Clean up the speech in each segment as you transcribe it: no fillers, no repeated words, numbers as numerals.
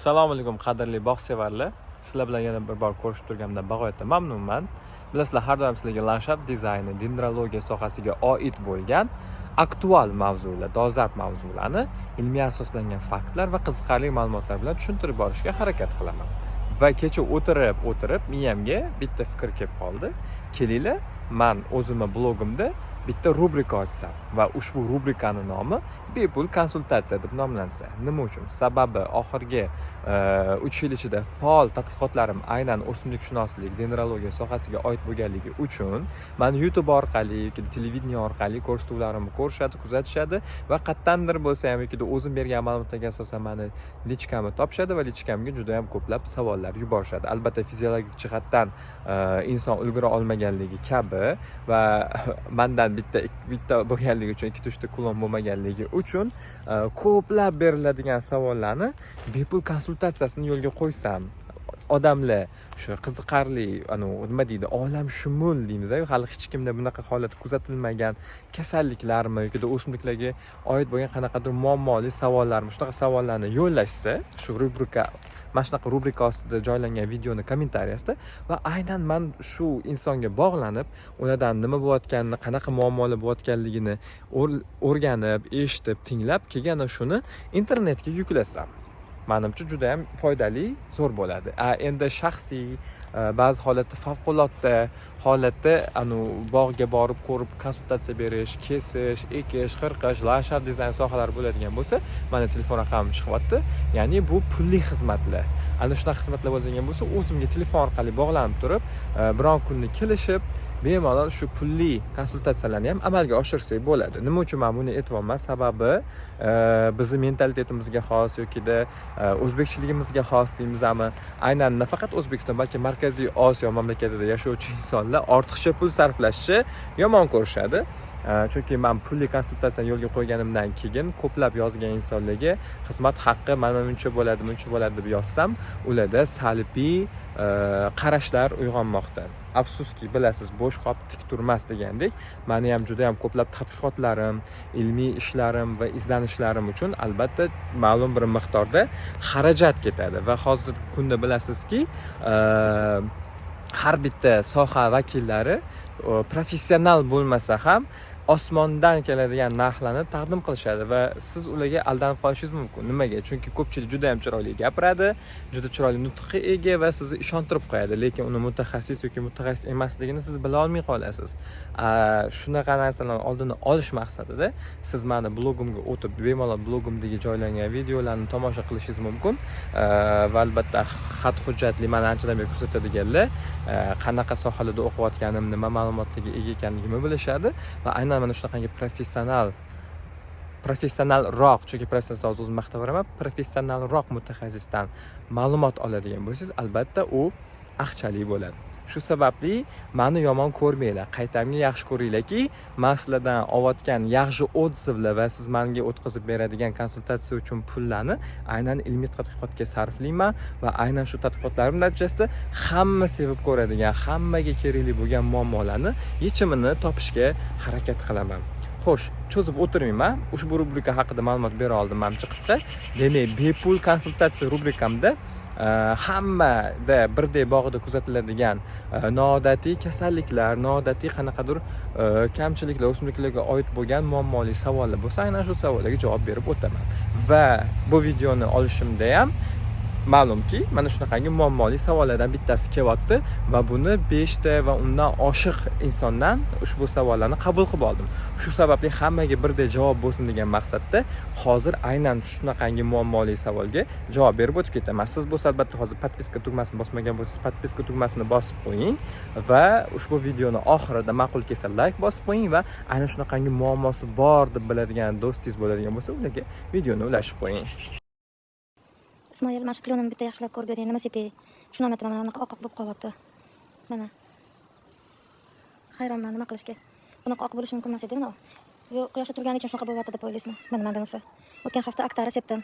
Assalomu alaykum qadrli bog'sevarlar. Sizlar bilan yana bir bor ko'rishib turganimdan bag'oyatda mamnunman. Bilasizlar, har doim sizlarga landshaft dizayni, dendrologiya sohasiga oid bo'lgan aktual mavzular, dolzarb mavzularni ilmiy asoslangan faktlar va qiziqarli ma'lumotlar bilan tushuntirib borishga harakat qilaman. Va kecha o'tirib miyamga bitta fikr kelib qoldi. Kelinglar, men o'zimning blogimda bitta rubrika ochsam va ushbu rubrikani nomi bepul konsultatsiya deb nomlansa. Nima uchun? Sababi oxirgi 3 yil ichida faol tadqiqotlarim aynan o'simlikshunoslik, dendrologiya sohasiga oid bo'lganligi uchun men YouTube orqali yoki televideniye orqali ko'rsatuvlarimni ko'rishadi, kuzatishadi va qattandir bo'lsa ham yoki o'zim bergan ma'lumotlarga asosan meni lichkamni topishadi va lichkamga juda ham ko'plab savollar yuborishadi. Albatta fiziologik jihatdan inson ulgura olmaganligi kabi va mendan bitta bo'lganligi uchun 2-3 ta klon bo'lmaganligi uchun ko'plab beriladigan savollarni bepul konsultatsiyasini yo'lga qo'ysam, odamlar shu qiziqarli, nima deydi, olamshumul deymiz, hali hech kimda bunaqa holat kuzatilmagan kasalliklarmi yoki o'simliklarga oid bo'lgan qanaqadir muammoli savollarmi, shunaqa savollarni yo'llashsa, shu rubrika mana shunaqa rubrika ostida joylangan videoni kommentariyasida va aynan men shu insonga bog'lanib, ulardan nima bo'layotganini, qanaqa muammolar bo'layotganligini o'rganib, eshitib, tinglab, keyin shuni internetga yuklasam, menimcha juda ham foydali, zo'r bo'ladi. Endi shaxsiy ba'zi holatda favqulodda holatda bog'ga borib ko'rib konsultatsiya berish, kesish, ekish, qirqish, landshaft dizayn sohalari bo'ladigan bo'lsa, meni telefon raqamim chiqyapti. Ya'ni bu pulli xizmatlar. Ana shunaqa xizmatlar bo'ladigan bo'lsa, o'zimga telefon orqali bog'lanib turib, biron kunni kelishib, bemalol shu pulli konsultatsiyalarni ham amalga oshirsak bo'ladi. Nima uchun men buni aytyapman? Sababi bizning mentalitetimizga xos yokida o'zbekchiligimizga xos deymizmi? Aynan nafaqat O'zbekiston, balki Markaziy Osiyo mamlakatida yashovchi insonlar ortiqcha pul sarflashni yomon ko'rishadi. Chunki men pulli konsultatsiyani yo'lga qo'yganimdan keyin ko'plab yozgan insonlarga xizmat haqqi mana buncha bo'ladi, buncha bo'ladi deb yozsam, ularda salbiy qarashlar uyg'onmoqda. Afsuski, bilasiz, bo'sh qop tik turmas degandek, meni ham juda ham ko'plab tadqiqotlarim, ilmiy ishlarim va izlanishlarim uchun albatta ma'lum bir miqdorda xarajat ketadi va hozir kunda bilasizki, har bitta soha vakillari professional bo'lmasa ham osmondan keladigan narxlarni taqdim qilishadi va siz ularga aldanib qolishingiz mumkin. Nimaga? Chunki ko'pchilik juda ham chiroyli gapiradi, juda chiroyli nutqqa ega va sizni ishontirib qo'yadi, lekin uni mutaxassis yoki mutaxassis emasligini siz bila olmay qolasiz. Shunaqa narsalarni oldini olish maqsadida siz meni blogimga o'tib, bemalol blogimdagi joylangan videolarni tomosha qilishingiz mumkin va albatta xat hujjatli meni anchadan beri kuzatadiganlar qanaqa sohalarda o'qiyotganim, nima ma'lumotlarga ega ekanligimni bilishadi va aynan mana shunaqangi professionalroq, chunki professional o'zim maqtaveraman, professionalroq mutaxassisdan ma'lumot oladigan bo'lsangiz, albatta u aqchali bo'ladi. Shu sababli meni yomon ko'rmanglar, qaytamga yaxshi ko'ringlarki, men sizlardan olayotgan yaxshi odzivlar va siz menga o'tkazib beradigan konsultatsiya uchun pullarni aynan ilmiy tadqiqotga sarflayman va aynan shu tadqiqotlarim natijasida hamma sevib ko'radigan, hammaga kerakli bo'lgan muammolarni yechimini topishga harakat qilaman. Xo'sh, cho'zib o'tirmayman. Ushbu rubrika haqida ma'lumot bera oldim menimcha qisqa. Demak, bepul konsultatsiya rubrikamda hammada birdek bog'ida kuzatiladigan noodatiy kasalliklar, noodatiy qanaqadir kamchiliklar, o'simliklarga oid bo'lgan muammoli savollar bo'lsa, aynan shu savollarga javob berib o'taman. Va bu videoni olishimda ham ma'lumki, mana shunaqangi muammoli savollardan bittasi kelyapti va buni 5 ta va undan oshiq insondan ushbu savollarni qabul qilib oldim. Shu sababli hammaga birdek javob bo'lsin degan maqsadda hozir aynan shunaqangi muammoli savolga javob berib o'tib ketaman. Siz bo'lsa albatta hozir podpiska tugmasini bosmagan bo'lsangiz, podpiska tugmasini bosib qo'ying va ushbu videoni oxirida ma'qul kelsa like bosib qo'ying va aynan shunaqangi muammosi bor deb biladigan do'stingiz bo'ladigan bo'lsa, ularga videoni ulashib qo'ying. Ismoil, mana shu klonimni bitta yaxshilab ko'rib bering, nima sepay. Shuni aytaman, mana bunaqa oq bo'lib qolyapti. Mana. Hayronman nima qilishga. Bunaqa oq bo'lishi mumkin emas edi, mana. Yo, quyoshda turgani uchun shunaqa bo'lyapti deb o'ylaysizmi? Mana bunisi. O'tgan hafta aktari sepdim.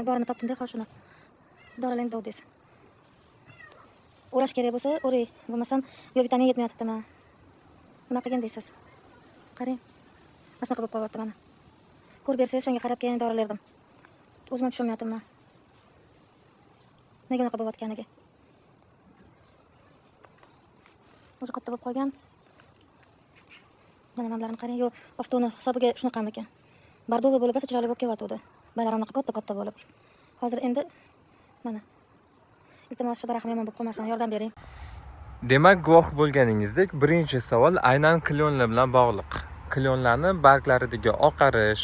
Borini topdim-da, hozir shuni. Dorilang dovdingiz. O'rash kerak bo'lsa, o'ray. Bo'lmasam, yo vitamin yetmayapti mana. Nima qilgan deysiz? Qarang. Mana shunaqa bo'lib qolyapti mana. Ko'rib bersangiz, shunga qarab keyin dorilardim. O'zim tushunmayapman. Nega unaqa bo'layotganiga. O'zi katta bo'lib qolgan. Mana nimalarni qarang, yo avtoni hisobiga shunaqami ekan. Bardovi bo'lib esa chiroyli bo'lib kelyapti. Baylarni katta bo'lib. Hozir endi mana. Iltimos shu daraxtni yomon bo'lib qolmasin, yordam bering. Demak, guvoh bo'lganingizdek, birinchi savol aynan klonlar bilan bog'liq. Klonlarni barglaridagi oqarish,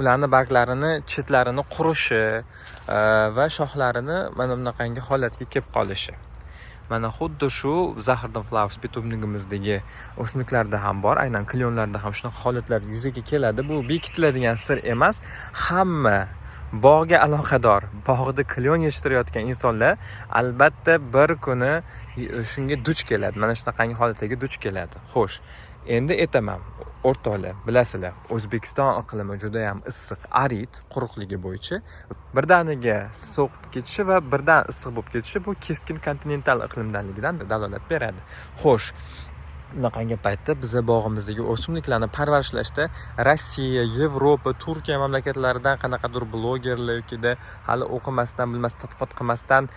ularni barglarini chetlarini qurishi va shoxlarini mana bunaqangi holatga kelib qolishi. Mana xuddi shu Zahardin Flowers bitubnigimizdagi o'simliklarda ham bor, aynan klonlarda ham shunaqa holatlar yuzaga keladi. Bu bekitiladigan sir emas. Hamma bog'ga aloqador, bog'da klon yetishtirayotgan insonlar albatta bir kuni shunga duch keladi. Mana shunaqangi holatlarga duch keladi. Xo'sh, endi aytaman, o'rtoqlar, bilasizlar, O'zbekiston iqlimi juda ham issiq, arid, quruqligi bo'yicha birdaniga sovuq ketishi va birdan issiq bo'lib ketishi bu keskin kontinental iqlimdanligidan dalolat beradi. Xo'sh, bunaqangi paytda biza bog'imizdagi o'simliklarni parvarishlashda Rossiya, Yevropa, Turkiya mamlakatlaridan qanaqadir blogerlar yokida hali o'qimasdan, bilmasdan, tadqiqot qilmasdan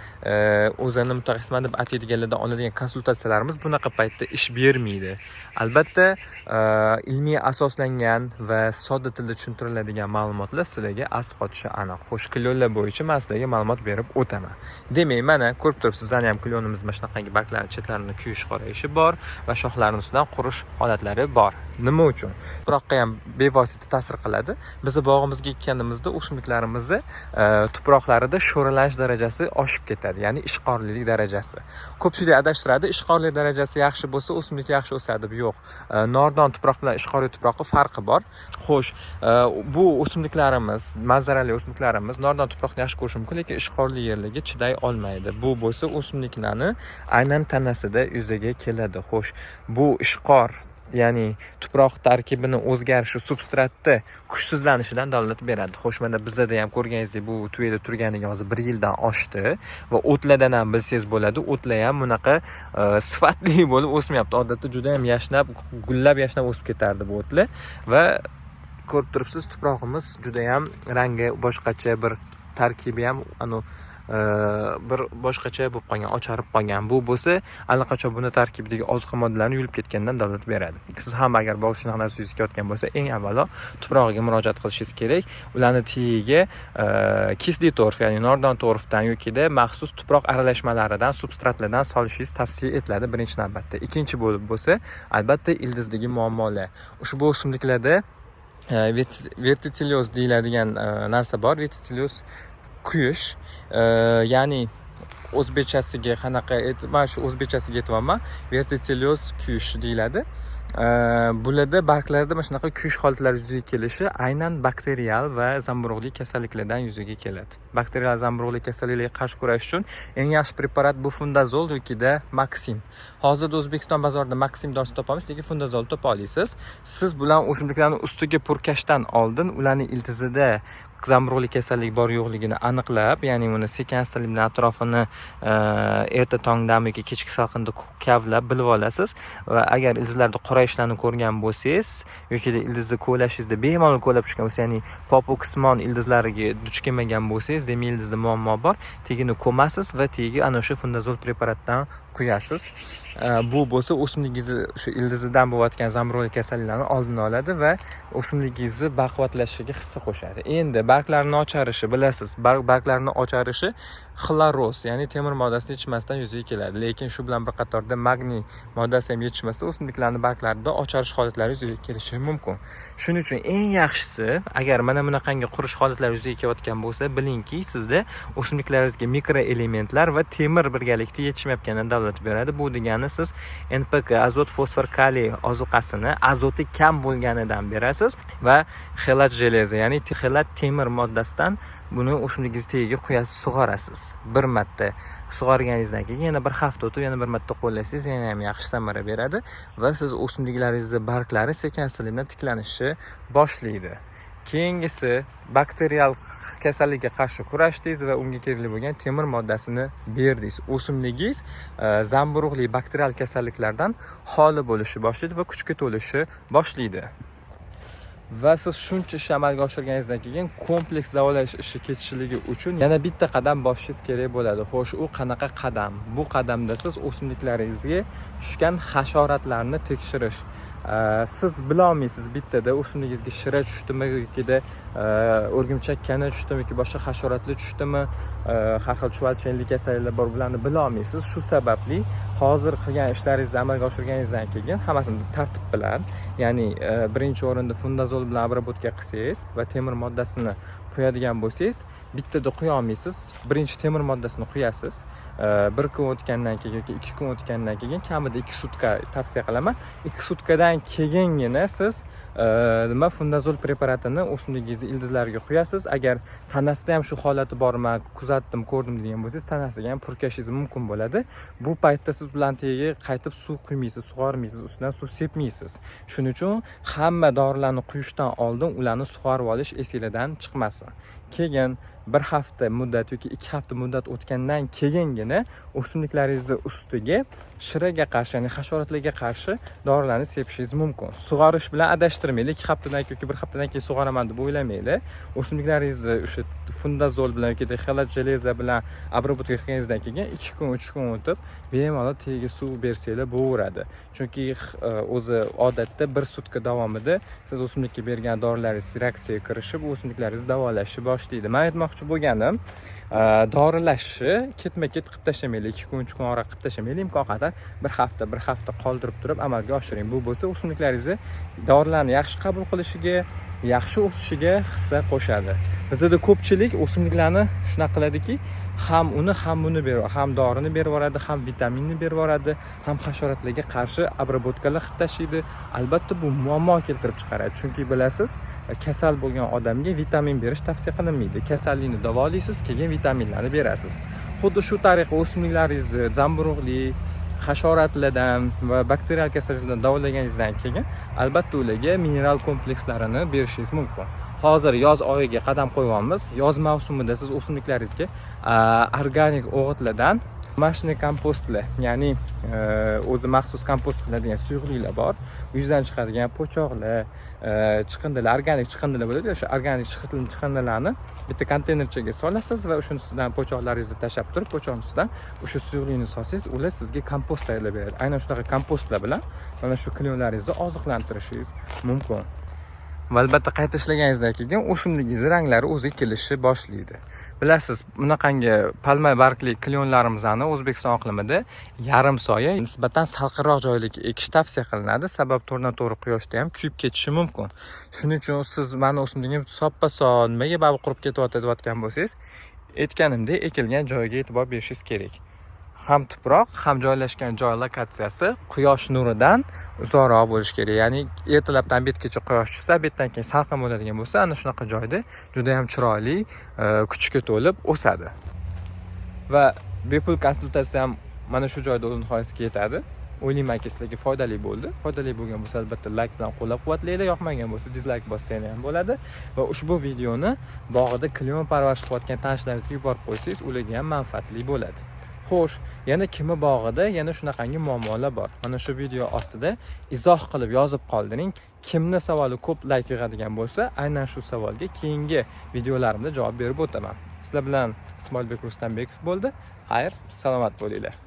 o'zini mutaxassisman deb ataydiganlardan oladigan konsultatsiyalarimiz bunaqa paytda ish bermaydi. Albatta, ilmiy asoslangan va sodda tilda tushuntiriladigan ma'lumotlar sizlarga asl qotishi aniq. Xo'sh, klonlar bo'yicha men sizlarga ma'lumot berib o'taman. Demak, mana ko'rib turibsiz, bizning ham klonimiz mana shunaqangi barglarning chetlarini kuyish qorayishi bor va shoxlarning ustidan qurish holatlari bor. Nima uchun? Tuproqqa ham bevosita ta'sir qiladi. Bizni bog'imizga ekkanimizda o'simliklarimizni tuproqlarida sho'ralanish darajasi oshib ketadi, ya'ni ishqorlilik darajasi. Ko'pchilik adashtiradi, ishqorlik darajasi yaxshi bo'lsa, o'simlik yaxshi o'sadi deb. Yo'q. Nordon tuproq bilan ishqorli tuproqning farqi bor. Xo'sh, bu o'simliklarimiz, manzarali o'simliklarimiz nordon tuproqni yaxshi ko'rishi mumkin, lekin ishqorli yerlarga chiday olmaydi. Bu bo'lsa o'simliklarni aynan tanasida yuzaga keladi. Xo'sh, bu ishqor, ya'ni tuproq tarkibini o'zgarishi substratda kuchsizlanishidan dalolat beradi. Xo'sh, mana bizda ham ko'rganingizdek, bu tuyada turganiga hozir 1 yildan oshdi va o'tlardan ham bilsangiz bo'ladi, o'tlar ham bunaqa sifatli bo'lib o'smayapti. Odatda juda ham yashnab, gullab yashnab o'sib ketardi bu o'tlar va ko'rib turibsiz, tuprog'imiz juda ham rangi boshqacha, bir tarkibi ham bir boshqacha bo'lib qolgan, ocharib qolgan. Bu bo'lsa, allaqachon buni tarkibidagi oziq moddalarni yulib ketgandan dalolat beradi. Siz ham agar bog' shunaqa narsa yuz ketayotgan bo'lsa, eng avvalo tuprog'iga murojaat qilishingiz kerak. Ularni tagiga kisli torf, ya'ni nordon torfdan yokida maxsus tuproq aralashmalaridan, substratlardan solishingiz tavsiya etiladi birinchi navbatda. Ikkinchi bo'lib bo'lsa, albatta ildizdagi muammolar. Ushbu o'simliklarda vertitilyoz deyiladigan narsa bor. Vertitilyoz kuyish, ya'ni o'zbekchasiga qanaqa, mana shu o'zbekchasiga aytyapman, vertitilyoz kuyish deyiladi. Bularda barglarda mana shunaqa kuyish holatlari yuzaga kelishi aynan bakterial va zamburug'li kasalliklardan yuzaga keladi. Bakterial zamburug'li kasalliklarga qarshi kurash uchun eng yaxshi preparat bu fundazol yokida Maxim. Hozirda O'zbekiston bozorida Maxim dorini topamiz, lekin fundazol topa olasiz. Siz bilan o'simliklarning ustiga purkashdan oldin ularning iltizida zamburug'li kasallik bor yo'qligini aniqlab, ya'ni uni sekin-astalik bilan atrofini erta tongdami yoki kechki salqinda kavlab bilib olasiz va agar ildizlarda qorayishlarni ko'rgan bo'lsangiz yoki ildizni ko'lashingizda bemalol ko'lab tushgan bo'lsa, ya'ni popukismon ildizlariga duch kelmagan bo'lsangiz, demak ildizda muammo bor. Tegini ko'masiz va tagiga ana o'sha fundazol preparatdan quyasiz. Bu bo'lsa o'simligingizni shu ildizidan bo'layotgan zamburug'li kasalliklarni oldini oladi va o'simligingizni baquvvatlashishiga hissa qo'shadi. Endi barglarni ocharishi, bilasiz, barglarni ocharishi xloroz, ya'ni temir moddasini yetishmasdan yuzaga keladi. Lekin shu bilan bir qatorda magniy moddasi ham yetishmasa, o'simliklarning barglarida ocharish holatlari yuzaga kelishi mumkin. Shuning uchun eng yaxshisi, agar mana bunaqangi qurish holatlari yuzaga kelayotgan bo'lsa, bilingki, sizda o'simliklaringizga mikroelementlar va temir birgalikda yetishmayotganidan dalolat beradi. Bu degani siz NPK, azot, fosfor, kaliy ozuqasini azoti kam bo'lganidan berasiz va xelat jeleza, ya'ni xelat temir moddasidan buni o'simligingiz tagiga quyasiz, sug'orasiz. Bir marta sug'organingizdan keyin yana bir hafta o'tib yana bir marta qo'llasangiz yana ham yaxshi samara beradi va siz o'simliklaringizning barglari sekin-astalik bilan tiklanishni boshlaydi. Keyingisi, bakterial kasallikka qarshi kurashdingiz va unga kerakli bo'lgan temir moddasini berdingiz. O'simligingiz zamburug'li bakterial kasalliklardan xoli bo'lishni boshlaydi va kuchga to'lishi boshlaydi. va siz shuncha ish amalga oshirganingizdan keyin kompleks davolash ishi ketishligi uchun yana bitta qadam bosishingiz kerak bo'ladi. Xo'sh, u qanaqa qadam? Bu qadamda siz o'simliklaringizga tushgan hasharotlarni tekshirish. Siz bila olmaysiz bittada o'simligingizga shira tushdimi yokida o'rgimchak kana tushdimi yoki boshqa hasharotlar tushdimi, har xil chuvalchanlik kasalliklar bor, bularni bila olmaysiz. Shu sababli hozir qilgan ishlaringizni amalga oshirganingizdan keyin hammasini tartib bilan, ya'ni birinchi o'rinda fundazol bilan обработка qilsangiz va temir moddasini quyadigan bo'lsangiz, bittada quya olmaysiz. Birinchi temir moddasini quyasiz. 1 kun o'tgandan keyin yoki 2 kun o'tgandan keyin kamida 2 sutka tavsiya qilaman. 2 sutkadan keyingina siz fundazol preparatini o'simligingizni ildizlariga quyasiz. Agar tanasida ham shu holati bormi, kuzatdim, ko'rdim degan bo'lsangiz, tanasiga ham purkashingiz mumkin bo'ladi. Bu paytda siz ularning tagiga qaytib suv quymaysiz, sug'ormaysiz, ustidan suv sepmaysiz. Shuning uchun hamma dorilarni quyishdan oldin ularni sug'orib olish esingizdan chiqmasin. Keyin 1 hafta muddat yoki 2 hafta muddat o'tgandan keyingina o'simliklaringizni ustiga shiraga qarshi, ya'ni hasharotlarga qarshi dorilarni sepishingiz mumkin. Sug'orish bilan adashtirmaylik. 2 haftadan yoki 1 haftadan keyin sug'oraman deb o'ylamaylik. O'simliklaringizni o'sha fundazol bilan yoki xelat jeleza bilan обработка qilganingizdan keyin 2 kun, 3 kun o'tib bemalol tagiga suv bersanglar bo'laveradi. Chunki o'zi odatda 1 sutka davomida siz o'simlikka bergan dorilaringiz reaksiyaga kirishib, o'simliklaringizni davolashni boshlaydi. Men aytmoqchi bo'lganim, dorilashni ketma-ket qilib tashlamaylik, 2 kun, 3 kun orqa qilib tashlamaylik. Imkon qadar 1 hafta qoldirib turib amalga oshiring. Bu bo'lsa o'simliklaringizni dorilarni yaxshi qabul qilishiga, yaxshi o'sishiga hissa qo'shadi. Bizda ko'pchilik o'simliklarni shunaqa qiladiki, ham uni, ham buni berib, ham dorini berib yuboradi, ham vitaminni berib yuboradi, ham hasharotlarga qarshi обработкаlar qilib tashlaydi. Albatta bu muammo keltirib chiqaradi. Chunki bilasiz, kasal bo'lgan odamga vitamin berish tavsiya qilinmaydi. Kasallikni davolaysiz, keyin vitaminlarni berasiz. Xuddi shu tariqa o'simliklaringizni zamburug'lik, hasharotlardan va bakterial kasalliklardan davolaganingizdan keyin albatta ularga mineral komplekslarini berishingiz mumkin. Hozir yoz oyiga qadam qo'yamiz. Yoz mavsumida siz o'simliklaringizga organik o'g'itlardan mashina kompostlar, ya'ni o'zi maxsus kompost qiladigan suyuqliklar bor. Uydan chiqadigan po'choqlar, chiqindilar, organik chiqindilar bo'ladi. O'sha organik chiqindilarni bitta konteynerchaga solasiz va o'sha ustidan po'choqlaringizni tashab turib, po'choqning ustidan o'sha suyuqlikni solsangiz, ular sizga kompost tayyorlab beradi. Aynan shunaqa kompostlar bilan mana shu klyonlaringizni oziqlantirishingiz mumkin. Va albatta qayta ishlaganingizdan keyin o'simligingiz ranglari o'ziga kelishni boshlaydi. Bilasiz, bunaqangi palma bargli klyonlarimizni O'zbekiston iqlimida yarim soya, nisbatan salqinroq joylarga ekish tavsiya qilinadi. Sabab to'g'ridan to'g'ri quyoshda ham kuyib ketishi mumkin. Shuning uchun siz mani o'simligim soppa-sog' nimaga baribir qurib ketayotgan bo'lsangiz, aytganimdek ekilgan joyiga e'tibor berishingiz kerak. Ham tuproq, ham joylashgan joy lokatsiyasi quyosh nuridan uzoqroq bo'lishi kerak. Ya'ni ertalabdan betgacha quyosh tushsa, betdan keyin salqin bo'ladigan bo'lsa, ana shunaqa joyda juda ham chiroyli, kuchga to'lib o'sadi. Va bepul konsultatsiya ham mana shu joyda o'z nihoyasiga yetadi. O'ylaymanki sizlarga foydali bo'ldi. Foydali bo'lgan bo'lsa albatta like bilan qo'llab-quvvatlanglar, yoqmagan bo'lsa dislike bossanglar ham bo'ladi va ushbu videoni bog'ida klyon parvarish qilayotgan tanishlaringizga yuborib qo'ysangiz, ularga ham manfaatli bo'ladi. Xo'sh, yana kimi bog'ida yana shunaqangi muammolar bor. Mana shu video ostida izoh qilib yozib qoldiring. Kimni savoli ko'p like yig'adigan bo'lsa, aynan shu savolga keyingi videolarimda javob berib o'taman. Sizlar bilan Ismoilbek Rustambekovich bo'ldi. Xayr, salomat bo'linglar.